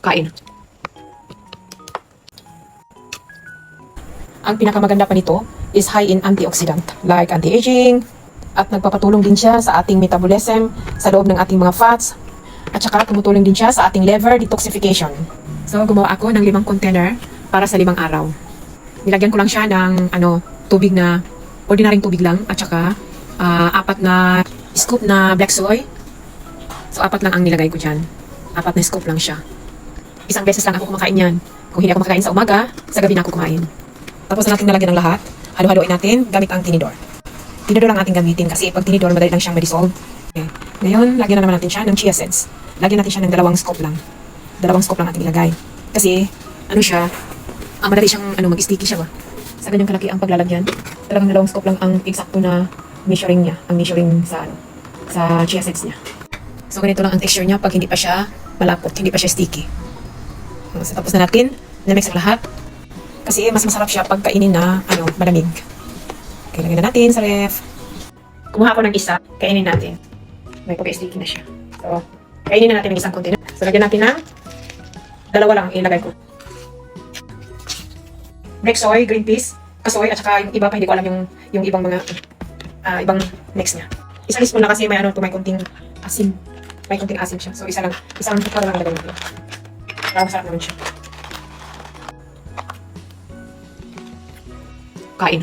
Kain. Ang pinakamaganda pa nito is high in antioxidant like anti-aging, at nagpapatulong din siya sa ating metabolism sa loob ng ating mga fats, at saka tumutulong din siya sa ating liver detoxification. So gumawa ako ng 5 container para sa 5 araw. Nilagyan ko lang siya ng tubig na ordinaryong tubig lang, at saka 4 na scoop na black soy. So 4 lang ang nilagay ko dyan. 4 na scoop lang siya. Isang beses lang ako kumakain yan. Kung hindi ako makakain sa umaga, sa gabi na ako kumain. Tapos na natin nalagyan ng lahat, halo-haloin natin gamit ang tinidor. Tinidor lang ating gamitin kasi pag tinidor, madali lang siyang ma-dissolve. Okay. Ngayon, lagyan na naman natin siya ng chia seeds. Lagyan natin siya ng 2 scoop lang. 2 scoop lang ating ilagay. Kasi, madali siyang mag-sticky siya ba. Sa ganyang kalaki ang paglalagyan, talagang 2 scoop lang ang eksakto na measuring niya. Ang measuring sa chia seeds niya. So, ganito lang ang texture niya pag hindi pa siya malapot, hindi pa siya sticky. So, tapos na natin, na-mix ang lahat. Kasi mas masarap siya pag kainin na malamig. Okay, lagyan na natin sa ref. Kumuha ako ng isa, kainin natin. May pagka-sticky na siya. So, kainin na natin ng isang container. So, lagyan natin ng 2 lang ilagay ko. Black soy, green peas, kasoy, at saka yung iba pa hindi ko alam yung ibang mga ibang mix niya. Isang spoon lang kasi may may konting asin. May konting asin siya. So, isang cup lang lagay natin. Para masarap naman siya. Kain.